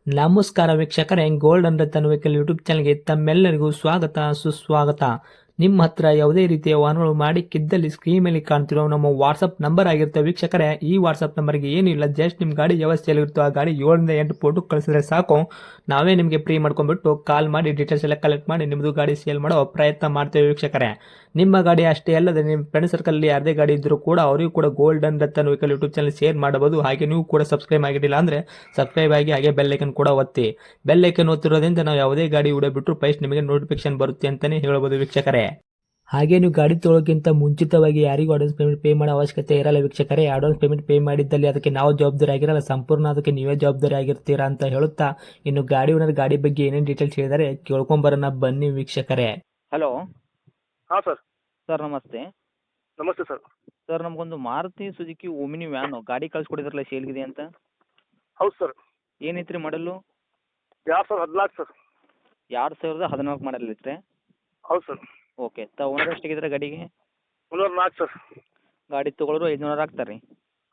ನಮಸ್ಕಾರ ವೀಕ್ಷಕರೇ, gold and Ratan vehicle YouTube ಚಾನಲ್ಗೆ ತಮ್ಮೆಲ್ಲರಿಗೂ ಸ್ವಾಗತ ಸುಸ್ವಾಗತ. ನಿಮ್ಮ ಹತ್ರ ಯಾವುದೇ ರೀತಿಯ ವಾಹನಗಳು ಮಾಡಿಕ್ಕಿದ್ದಲ್ಲಿ ಸ್ಕ್ರೀನ್ ಮೇಲೆ ಕಾಣ್ತಿರೋ ನಮ್ಮ ವಾಟ್ಸಪ್ ನಂಬರ್ ಆಗಿರುತ್ತೆ ವೀಕ್ಷಕರೇ. ಈ ವಾಟ್ಸಪ್ ನಂಬರ್ಗೆ ಏನಿಲ್ಲ, ಜಸ್ಟ್ ನಿಮ್ಮ ಗಾಡಿ ವ್ಯವಸ್ಥೆಯಲ್ಲಿರುತ್ತೋ ಆ ಗಾಡಿ 7 ರಿಂದ 8 ಫೋಟೋ ಕಳಿಸಿದ್ರೆ ಸಾಕು, ನಾವೇ ನಿಮಗೆ ಫ್ರೀ ಮಾಡ್ಕೊಂಡ್ಬಿಟ್ಟು ಕಾಲ್ ಮಾಡಿ ಡೀಟೇಲ್ಸ್ ಎಲ್ಲ ಕಲೆಕ್ಟ್ ಮಾಡಿ ನಿಮ್ಮದು ಗಾಡಿ ಸೇಲ್ ಮಾಡೋ ಪ್ರಯತ್ನ ಮಾಡ್ತೇವೆ ವೀಕ್ಷಕರೇ. ನಿಮ್ಮ ಗಾಡಿ ಅಷ್ಟೇ ಅಲ್ಲದೆ ನಿಮ್ಮ ಫ್ರೆಂಡ್ ಸರ್ಕಲ್ ಯಾರದೇ ಗಾಡಿ ಇದ್ದರೂ ಕೂಡ ಅವರಿಗೂ ಕೂಡ gold and Ratan vehicle YouTube channel share ಮಾಡಬಹುದು. ಹಾಗೆ ನೀವು ಕೂಡ ಸಬ್ಸ್ಕ್ರೈಬ್ ಆಗಿರಲಿಲ್ಲ ಅಂದರೆ ಸಬ್ಸ್ಕ್ರೈಬ್ ಆಗಿ ಹಾಗೆ ಬೆಲ್ ಐಕನ್ ಕೂಡ ಒತ್ತಿ. ಬೆಲ್ ಐಕನ್ ಒತ್ತಿರೋದ್ರಿಂದ ನಾವು ಯಾವುದೇ ಗಾಡಿ ವಿಡಿಯೋ ಬಿಟ್ಟರು ಫಸ್ಟ್ ನಿಮಗೆ ನೋಟಿಫಿಕೇಶನ್ ಬರುತ್ತೆ ಅಂತಾನೆ ಹೇಳ್ಬೋದು ವೀಕ್ಷಕರೇ. ಹಾಗೆ ನೀವು ಗಾಡಿ ತೊಳೋಕ್ಕಿಂತ ಮುಂಚಿತವಾಗಿ ಯಾರಿಗೂ ಅಡ್ವಾನ್ಸ್ ಪೇಮೆಂಟ್ ಪೇ ಮಾಡೋ ಅವಶ್ಯಕತೆ ಇರಲ್ಲ ವೀಕ್ಷಕರೇ. ಅಡ್ವಾನ್ಸ್ ಪೇಮೆಂಟ್ ಪೇ ಮಾಡಿದ್ದಲ್ಲಿ ಅದಕ್ಕೆ ನಾವು ಜವಾಬ್ದಾರಿ ಆಗಿರಲ್ಲ, ಸಂಪೂರ್ಣ ಅದಕ್ಕೆ ನೀವೇ ಜವಾಬ್ದಾರಿ ಆಗಿರ್ತೀರಾ ಅಂತ ಹೇಳುತ್ತಾ, ಇನ್ನು ಗಾಡಿ ಓನರ್ ಗಾಡಿ ಬಗ್ಗೆ ಏನೇನು ಡೀಟೇಲ್ಸ್ ಹೇಳಿದರೆ ಕೇಳ್ಕೊಂಬರೋಣ ಬನ್ನಿ ವೀಕ್ಷಕರೇ. ಹಲೋ ಹಾಂ ಸರ್. ಸರ್ ನಮಸ್ತೆ. ನಮಸ್ತೆ ಸರ್. ಸರ್ ನಮಗೊಂದು ಮಾರುತಿ ಸುಜುಕಿ ಓಮಿನಿ ವ್ಯಾನು ಗಾಡಿ ಕಳ್ಸಿಕೊಡಿದ್ರಲ್ಲ ಸೇಲ್ಗಿದೆ ಅಂತ. ಹೌದು ಸರ್. ಏನೈತೆ ರೀ ಮಾಡಲು? 2014 ಸರ್. 2014 ಮಾಡಲ್ ಐತ್ರಿ. ಹೌದು ಸರ್. ಓಕೆ. ಓನರ್ ಎಷ್ಟಾಗಿದ್ರೆ ಗಾಡಿಗೆ? 304 ಸರ್. ಗಾಡಿ ತೊಗೊಳೋರು 500 ಆಗ್ತಾರೆ ರೀ.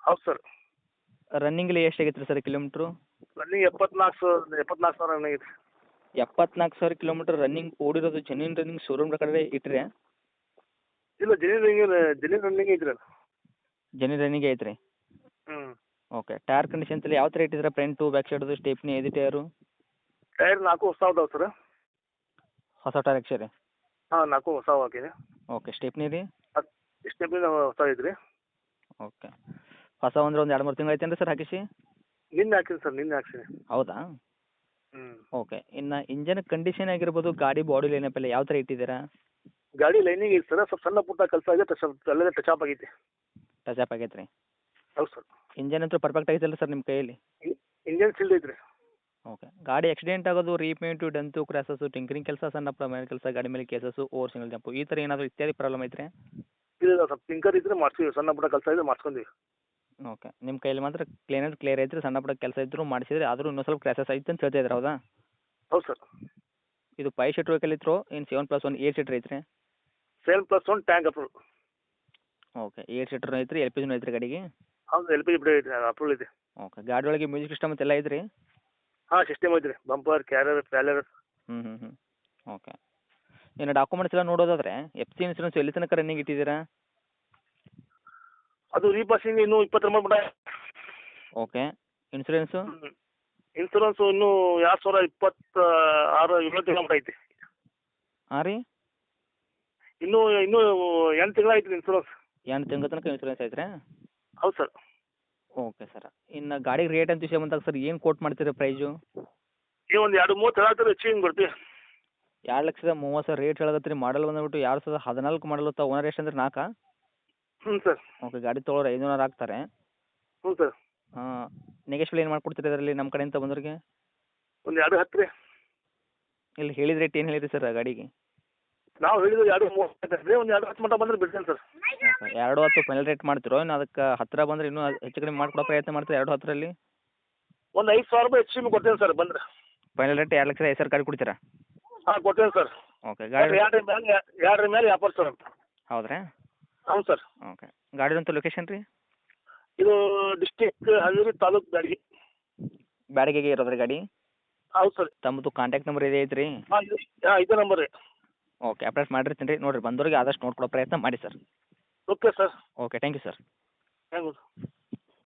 ಹೌದು ಸರ್. ರನ್ನಿಂಗಲ್ಲಿ ಎಷ್ಟಾಗೈತೆ ರೀ ಸರ್ ಕಿಲೋಮೀಟ್ರು? ರನ್ನಿಂಗ್ 74 ಸಾವಿರ ರನ್ ಆಗೈತೆ. 74,000 ಕಿಲೋಮೀಟರ್ ರನ್ನಿಂಗ್ ಓಡಿರೋದು ಜೆನ್ಯೂನ್ ರನ್ನಿಂಗ್ ಶೋರೂಮ್ ಪ್ರಕಾರ ಇಟ್ಟರೆ? ಇಲ್ಲ, ಜೆನ್ಯೂನ್ ರನ್ನಿಂಗ್ ಐತ್ರಿ ಅದು. ಜೆನ್ಯೂನ್ ರನ್ನಿಂಗ್ ಐತ್ರಿ. ಹ್ಞೂ. ಓಕೆ. ಟೈರ್ ಕಂಡೀಷನ್ಸಲ್ಲಿ ಯಾವ ಥರ ಇಟ್ಟಿದ್ರೆ? ಫ್ರಂಟು ಬ್ಯಾಕ್ ಸೈಡ್ದು ಸ್ಟೇಪ್ನಿ ಎದು ಟೈರು? ಟೈರ್ 4 ಹೊಸ ಅದಾವೆ ಸರ್. ಹೊಸ ಟೈರ್ ಹಾಕ್ಸಿರಿ? ಹಾಂ, 4 ಹೊಸ ಹಾಕಿದೆ. ಓಕೆ. ಸ್ಟೇಪ್ನಿ ರೀ? ಸ್ಟೆಪ್ಪಿನ ಹೊಸ ಐತ್ರಿ. ಓಕೆ. ಹೊಸ ಅಂದ್ರೆ ಒಂದು 2-3 ತಿಂಗಳು ಐತೇನು ರೀ ಸರ್ ಹಾಕಿಸಿ? ನಿನ್ನೆ ಹಾಕಿನಿ ಸರ್, ನಿನ್ನೆ ಹಾಕ್ಸಿನಿ. ಹೌದಾ? ಹ್ಞೂ. ಓಕೆ. ಇನ್ನು ಇಂಜನ್ ಕಂಡೀಷನ್ ಆಗಿರ್ಬೋದು, ಗಾಡಿ ಬಾಡಿ ಲೈನಪ್ ಎಲ್ಲ ಯಾವ ಥರ ಇಟ್ಟಿದ್ದೀರಾ? ಗಾಡಿ ಲೈನಿಂಗ್ ಐತೆ ಸರ್, ಸ್ವಲ್ಪ ಸಣ್ಣ ಪುಟ್ಟ ಕೆಲಸ ಆಗಿದೆ, ಅಲ್ಲೇ ಟಚ್ ಅಪ್ ಆಗೈತಿ. ಟಚ್ ಅಪ್ ಆಗೈತೆ ರೀ. ಹೌದು ಸರ್. ಇಂಜನ್ ಅಂತೂ ಪರ್ಫೆಕ್ಟ್ ಆಗೈತಲ್ಲ ಸರ್ ನಿಮ್ಮ ಕೈಯಲ್ಲಿ? ಇಂಜನ್ ಸೀಲ್ಡ್ ಐತ್ರಿ. ಓಕೆ. ಗಾಡಿ ಆಕ್ಸಿಡೆಂಟ್ ಆಗೋದು, ರೀಪೇಂಟು, ಡೆಂತು, ಕ್ರ್ಯಾಸಸ್ಸು, ಟಿಂಕರಿಂಗ್ ಕೆಲಸ, ಸಣ್ಣ ಪ್ರಮಾಣ ಕೆಲಸ, ಗಾಡಿ ಮೇಲೆ ಕೇಸಸ್ಸು, ಓವರ್ ಸಿಂಗಲ್ ಜಂಪು, ಈ ಥರ ಏನಾದರೂ ಇತ್ಯಾದಿ ಪ್ರಾಬ್ಲಮ್ ಐತ್ರಿ? ಇಲ್ಲ, ಸ್ವಲ್ಪ ಟಿಂಕರ್ ಇದ್ರೆ ಮಾಡ್ತೀವಿ, ಸಣ್ಣ ಪುಟ್ಟ ಕೆಲಸ ಇದ್ರೆ ಮಾಡ್ಸ್ಕೊಂತೀವಿ. ಓಕೆ. ನಿಮ್ಮ ಕೈಯಲ್ಲಿ ಮಾತ್ರ ಕ್ಲಿಯರ್ ಐತ್ರಿ, ಸಣ್ಣ ಪುಟ್ಟ ಕೆಲಸ ಇದ್ದರೂ ಮಾಡಿಸಿದ್ರೆ, ಆದರೂ ಇನ್ನೂ ಸ್ವಲ್ಪ ಕ್ರ್ಯಾಸಸ್ ಐತೆ ಅಂತ ಹೇಳ್ತಾ ಇದ್ದಾರೆ, ಹೌದಾ? ಹೌದು ಸರ್. ಇದು 5 ಸೀಟ್ ವೆಹಿಕಲ್ ಇತ್ತು, ಇನ್ನು 7+1 8 ಸೀಟ್ರ್ ಐತ್ರಿ? 7+1 ಟ್ಯಾಂಕ್ ಅಪ್ರೂವ್. ಓಕೆ. 8 ಸೀಟ್ರ್ ಐತ್ರಿ, LPG ಐತ್ರಿ ಗಾಡಿಗೆ? ಹೌದು, LPG ಬಿಡಿ ಐತೆ, ಅಪ್ರೂವ್ ಇದೆ. ಓಕೆ. ಗಾಡಿ ಒಳಗೆ ಮ್ಯೂಸಿಕ್ ಸಿಸ್ಟಮ್ ಎಲ್ಲ ಐತ್ರಿ? ಹಾಂ, ಸಿಸ್ಟಮ್ ಐತ್ರಿ. Bumper, carrier, ಪ್ಯಾಲರ್. ಹ್ಞೂ. ಓಕೆ. ಇನ್ನು ಡಾಕ್ಯುಮೆಂಟ್ಸ್ ಎಲ್ಲ ನೋಡೋದಾದ್ರೆ FC ಇನ್ಸೂರೆನ್ಸ್ ಎಲ್ಲಿ ತನಕ ರನ್ನಿಂಗ್ ಇಟ್ಟಿದ್ದೀರಾ? ಅದು ರೀಪಾಸಿಂಗ್ ಇನ್ನೂ 20 ಮಟ್ಟ. ಓಕೆ. ಇನ್ಸೂರೆನ್ಸು? ಇನ್ಸೂರೆನ್ಸು ಇನ್ನೂ 2026 7 ತಿಂಗಳ ಮಟ್ಟ ಐತಿ. ಹಾಂ ರೀ? ಇನ್ನೂ 8 ತಿಂಗಳು ಐತ್ರಿ ಇನ್ಸೂರೆನ್ಸ್. 8 ತಿಂಗಳ ತನಕ ಇನ್ಸೂರೆನ್ಸ್ ಐತ್ರಿ? ಹೌದು ಸರ್. Okay sir. ಇನ್ನು ಗಾಡಿ ರೇಟ್ ಅಂತ ವಿಷಯ ಬಂದಾಗ ಸರ್ ಏನು ಕೋಟ್ ಮಾಡ್ತೀರಾ ಪ್ರೈಸು? ಒಂದು 2-30 ಹೇಳತ್ತೀರಿ, ಹೆಚ್ಚಿಗೆ ಹಿಂಗೆ ಬರ್ತೀವಿ. 2,30,000 ರೇಟ್ ಹೇಳಕತ್ತೀರಿ. ಮಾಡಲ್ ಬಂದ್ಬಿಟ್ಟು 2014 ಮಾಡಲು. ಓನರ್ ಎಷ್ಟು ಅಂದ್ರೆ 4? ಹ್ಞೂ ಸರ್. ಓಕೆ. ಗಾಡಿ ತೊಗೊಳೋರು 500 ಆಗ್ತಾರೆ. ಹ್ಞೂ ಸರ್. ನೆಗೆಶ್ವಲ್ ಏನು ಮಾಡ್ಕೊಡ್ತೀರಿ ಅದರಲ್ಲಿ ನಮ್ಮ ಕಡೆಯಿಂದ ಬಂದವ್ರಿಗೆ? ಒಂದು 2-10 ರೀ. ಇಲ್ಲಿ ಹೇಳಿದ ರೇಟ್ ಏನು ಹೇಳಿರಿ ಸರ್ ಗಾಡಿಗೆ? ನಾವು ಹೇಳಿದ್ರು 2-30 ರೀ, ಒಂದು 2-10 ಮಟ್ಟ ಬಂದರೆ ಬಿಡ್ತೇನೆ ಸರ್. ಓಕೆ. 2.10 ಫೈನಲ್ ರೇಟ್ ಮಾಡ್ತಿರೋ? ಇನ್ನು ಅದಕ್ಕೆ ಹತ್ತಿರ ಬಂದರೆ ಇನ್ನೂ ಹೆಚ್ಚು ಕಡಿಮೆ ಮಾಡ್ಕೊಡೋ ಪ್ರಯತ್ನ ಮಾಡ್ತೀರಾ 2.10ರಲ್ಲಿ? ಒಂದು 5,000 ರೂಪಾಯಿ ಹೆಚ್ಚಿಗೆ ಕೊಡ್ತೇನೆ ಸರ್ ಬಂದರೆ. ಫೈನಲ್ ರೇಟ್ 2,05,000 ಗಾಡಿ ಕೊಡ್ತೀರಾ? ಹಾಂ, ಕೊಡ್ತೇನೆ ಸರ್. ಓಕೆ. ಗಾಡಿ 2 ಮೇಲೆ ವ್ಯಾಪಾರ ಸರ್ ಅಂತ. ಹೌದ್ರಾ? ಹೌದು ಸರ್. ಓಕೆ. ಗಾಡಿದಂತ ಲೊಕೇಶನ್ ರೀ? ಇದು ಡಿಸ್ಟಿಕ್ ಹಾವೇರಿ, ತಾಲೂಕು ಬ್ಯಾಡಗಿ. ಬ್ಯಾಡಗಿಗೆ ಇರೋದ್ರಿ ಗಾಡಿ? ಹೌದು ಸರ್. ತಮ್ಮದು ಕಾಂಟ್ಯಾಕ್ಟ್ ನಂಬರ್ ಇದೆ ಐತ್ರಿ? ಹಾಂ, ಇದೇ ನಂಬರ್ ರೀ. ಓಕೆ. ಅಪ್ಡೇಟ್ ಮಾಡಿರ್ತೀನಿ ರೀ. ನೋಡಿರಿ ಬಂದವ್ರಿಗೆ ಆದಷ್ಟು ನೋಡ್ಕೊಡೋ ಪ್ರಯತ್ನ ಮಾಡಿ sir. Okay sir. Okay. Thank you sir. Thank you.